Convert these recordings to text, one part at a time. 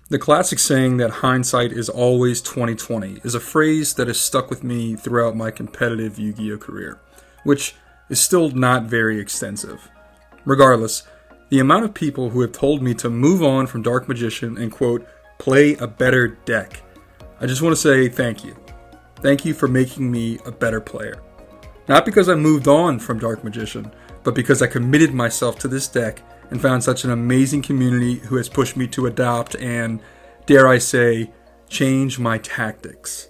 The classic saying that hindsight is always 2020 is a phrase that has stuck with me throughout my competitive Yu-Gi-Oh career, which is still not very extensive. Regardless, the amount of people who have told me to move on from Dark Magician and, quote, play a better deck. I just want to say thank you. Thank you for making me a better player. Not because I moved on from Dark Magician, but because I committed myself to this deck and found such an amazing community who has pushed me to adopt and, dare I say, change my tactics.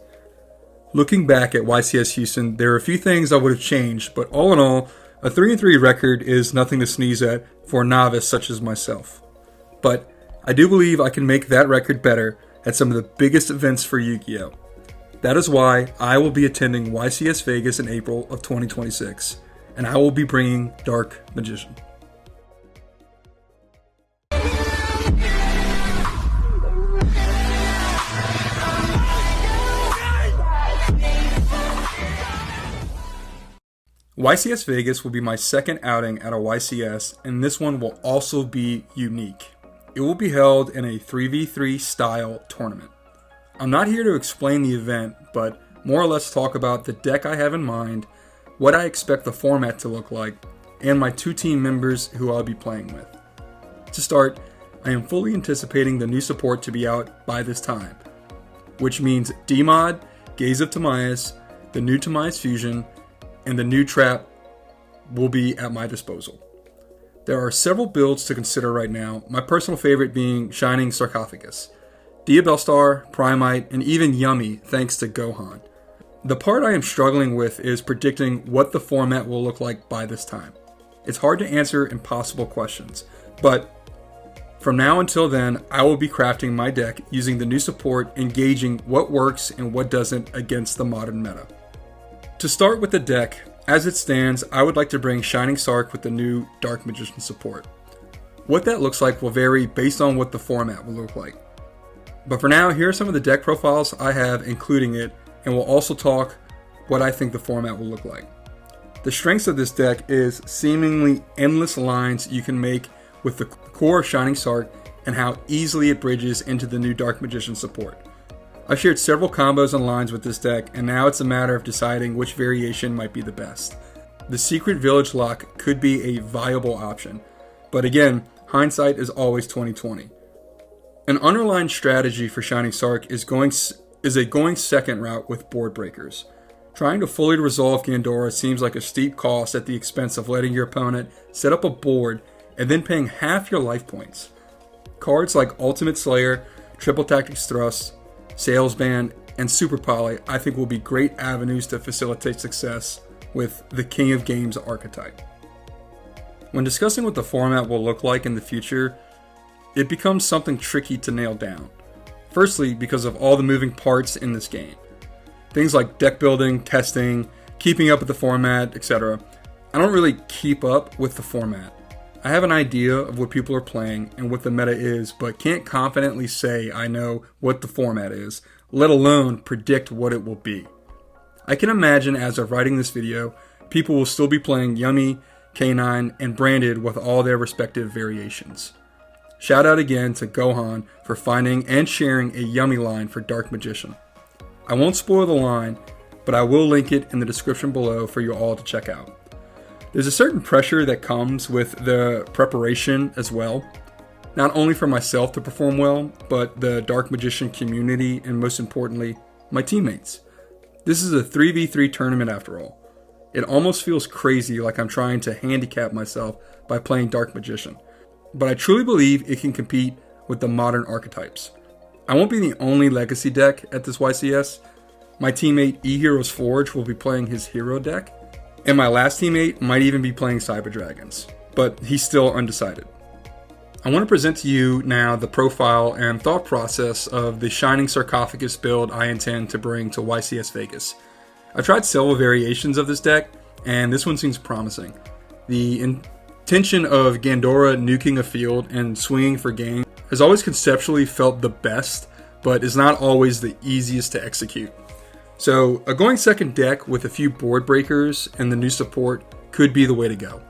Looking back at YCS Houston, there are a few things I would have changed, but all in all, a 3-3 record is nothing to sneeze at for a novice such as myself. But I do believe I can make that record better at some of the biggest events for Yu-Gi-Oh! That is why I will be attending YCS Vegas in April of 2026, and I will be bringing Dark Magician. YCS Vegas will be my second outing at a YCS, and this one will also be unique. It will be held in a 3v3 style tournament. I'm not here to explain the event, but more or less talk about the deck I have in mind, what I expect the format to look like, and my two team members who I'll be playing with. To start, I am fully anticipating the new support to be out by this time, which means D-Mod, Gaze of Timaeus, the new Timaeus Fusion, and the new trap will be at my disposal. There are several builds to consider right now, my personal favorite being Shining Sarcophagus, Diabellstar, Primite, and even Yummy thanks to Gohan. The part I am struggling with is predicting what the format will look like by this time. It's hard to answer impossible questions, but from now until then, I will be crafting my deck using the new support and gauging what works and what doesn't against the modern meta. To start with the deck, as it stands, I would like to bring Shining Sark with the new Dark Magician support. What that looks like will vary based on what the format will look like. But for now, here are some of the deck profiles I have including it, and we'll also talk what I think the format will look like. The strengths of this deck is seemingly endless lines you can make with the core of Shining Sark and how easily it bridges into the new Dark Magician support. I've shared several combos and lines with this deck, and now it's a matter of deciding which variation might be the best. The Secret Village lock could be a viable option, but again, hindsight is always 2020. An underlying strategy for Shining Sark is a going second route with board breakers. Trying to fully resolve Gandora seems like a steep cost at the expense of letting your opponent set up a board and then paying half your life points. Cards like Ultimate Slayer, Triple Tactics Thrust, Sales Band, and Super Poly I think will be great avenues to facilitate success with the King of Games archetype. When discussing what the format will look like in the future, it becomes something tricky to nail down. Firstly, because of all the moving parts in this game. Things like deck building, testing, keeping up with the format, etc. I don't really keep up with the format. I have an idea of what people are playing and what the meta is, but can't confidently say I know what the format is, let alone predict what it will be. I can imagine as of writing this video, people will still be playing Yummy, K9, and Branded with all their respective variations. Shout out again to Gohan for finding and sharing a Yummy line for Dark Magician. I won't spoil the line, but I will link it in the description below for you all to check out. There's a certain pressure that comes with the preparation as well, not only for myself to perform well, but the Dark Magician community and most importantly, my teammates. This is a 3v3 tournament after all. It almost feels crazy like I'm trying to handicap myself by playing Dark Magician, but I truly believe it can compete with the modern archetypes. I won't be the only legacy deck at this YCS. My teammate eHeroes Forge will be playing his hero deck, and my last teammate might even be playing Cyber Dragons, but he's still undecided. I want to present to you now the profile and thought process of the Shining Sarcophagus build I intend to bring to YCS Vegas. I've tried several variations of this deck, and this one seems promising. The intention of Gandora nuking a field and swinging for game has always conceptually felt the best, but is not always the easiest to execute. So a going second deck with a few board breakers and the new support could be the way to go.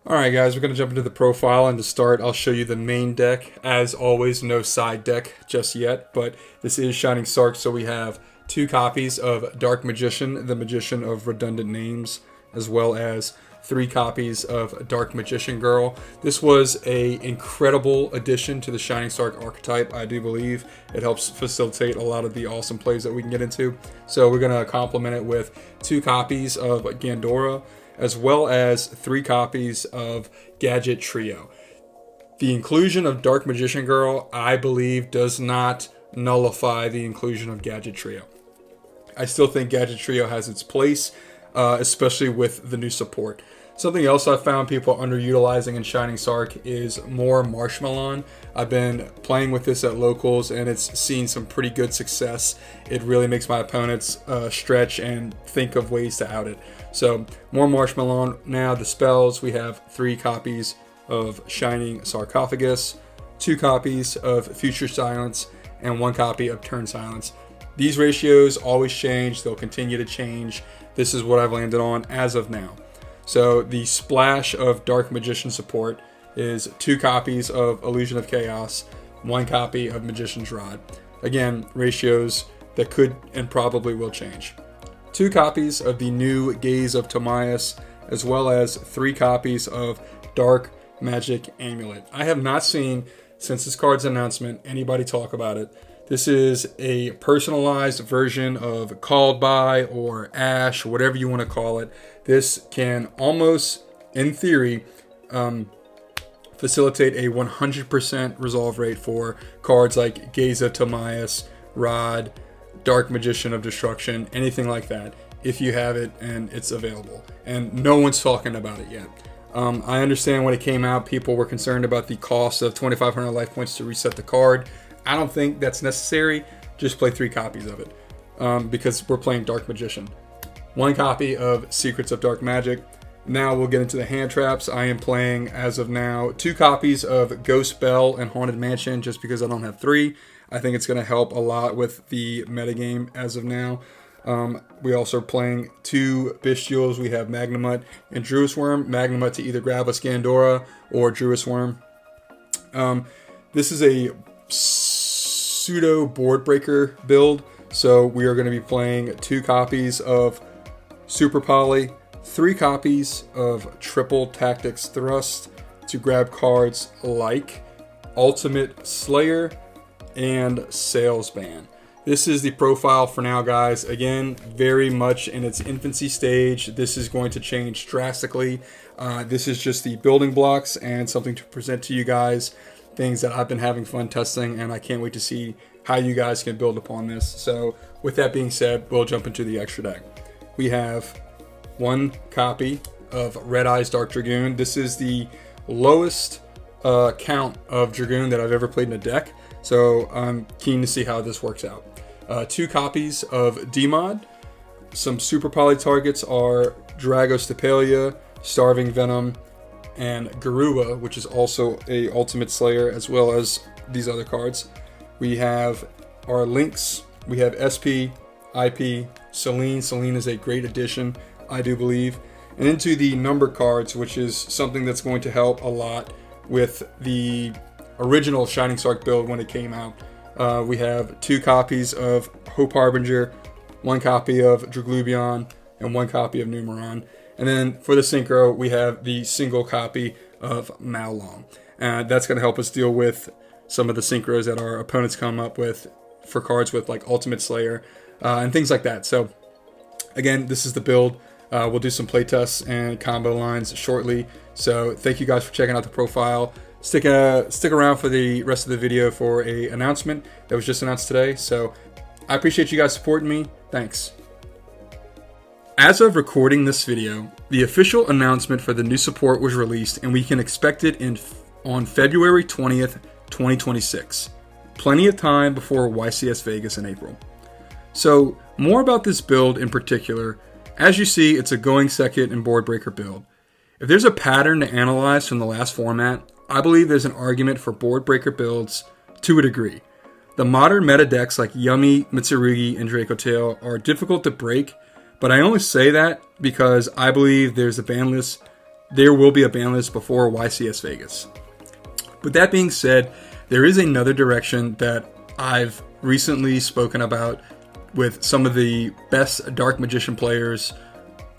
Alright guys, we're going to jump into the profile, and to start I'll show you the main deck. As always, no side deck just yet, but this is Shining Sark, so we have 2 copies of Dark Magician, the Magician of Redundant Names, as well as 3 copies of Dark Magician Girl. This was an incredible addition to the Shining Sark archetype, I do believe. It helps facilitate a lot of the awesome plays that we can get into. So we're going to complement it with 2 copies of Gandora, as well as 3 copies of Gadget Trio. The inclusion of Dark Magician Girl, I believe, does not nullify the inclusion of Gadget Trio. I still think Gadget Trio has its place, especially with the new support. Something else I found people underutilizing in Shining Sark is more Marshmallow. I've been playing with this at locals and it's seen some pretty good success. It really makes my opponents stretch and think of ways to out it. So more Marshmallow. Now the spells, we have 3 copies of Shining Sarcophagus, 2 copies of Future Silence, and 1 copy of Turn Silence. These ratios always change, they'll continue to change. This is what I've landed on as of now. So the splash of Dark Magician support is 2 copies of Illusion of Chaos, 1 copy of Magician's Rod. Again, ratios that could and probably will change. 2 copies of the new Gaze of Timaeus, as well as 3 copies of Dark Magic Amulet. I have not seen, since this card's announcement, anybody talk about it. This is a personalized version of Called By or Ash, whatever you want to call it. This can almost, in theory, facilitate a 100% resolve rate for cards like Gaze of Timaeus, Rod, Dark Magician of Destruction, anything like that, if you have it and it's available. And no one's talking about it yet. I understand when it came out, people were concerned about the cost of 2,500 life points to reset the card. I don't think that's necessary. Just play 3 copies of it because we're playing Dark Magician. 1 copy of Secrets of Dark Magic. Now we'll get into the hand traps. I am playing, as of now, 2 copies of Ghost Bell and Haunted Mansion just because I don't have 3. I think it's going to help a lot with the metagame as of now. We also are playing 2 Bestials. We have Magnamut and Druis Worm. Magnamut to either grab a Scandora or Druis Worm. This is a pseudo board breaker build, so we are going to be playing 2 copies of Super Poly, 3 copies of Triple Tactics Thrust to grab cards like Ultimate Slayer and Sales Ban. This is the profile for now, guys. Again, very much in its infancy stage. This is going to change drastically. This is just the building blocks and something to present to you guys. Things that I've been having fun testing, and I can't wait to see how you guys can build upon this. So with that being said, we'll jump into the extra deck. We have 1 copy of Red Eyes Dark Dragoon. This is the lowest count of Dragoon that I've ever played in a deck, so I'm keen to see how this works out. 2 copies of Demod. Some Super Poly targets are Dragostapelia, Starving Venom, and Garua, which is also a Ultimate Slayer, as well as these other cards. We have our links. We have SP, IP, Selene. Selene is a great addition, I do believe. And into the number cards, which is something that's going to help a lot with the original Shining Sark build when it came out. We have 2 copies of Hope Harbinger, 1 copy of Draglubion, and 1 copy of Numeron. And then for the Synchro, we have the single copy of Maolong. That's going to help us deal with some of the Synchros that our opponents come up with for cards with like Ultimate Slayer and things like that. So again, this is the build. We'll do some playtests and combo lines shortly. So thank you guys for checking out the profile. Stick around for the rest of the video for an announcement that was just announced today. So I appreciate you guys supporting me. Thanks. As of recording this video, the official announcement for the new support was released, and we can expect it on February 20th, 2026. Plenty of time before YCS Vegas in April. So, more about this build in particular. As you see, it's a going second and board breaker build. If there's a pattern to analyze from the last format, I believe there's an argument for board breaker builds to a degree. The modern meta decks like Yummy, Mitsurugi, and Dracotail are difficult to break, but I only say that because I believe there's a ban list there will be a ban list before YCS Vegas. But that being said, there is another direction that I've recently spoken about with some of the best Dark Magician players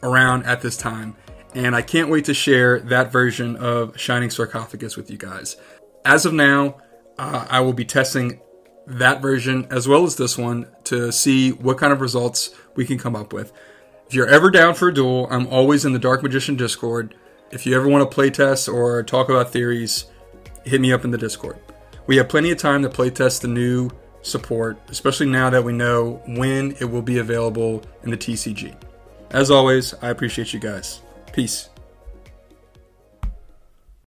around at this time, and I can't wait to share that version of Shining Sarcophagus with you guys. As of now, I will be testing that version as well as this one to see what kind of results we can come up with. If you're ever down for a duel, I'm always in the Dark Magician Discord. If you ever want to play test or talk about theories, hit me up in the Discord. We have plenty of time to play test the new support, especially now that we know when it will be available in the TCG. As always, I appreciate you guys. Peace.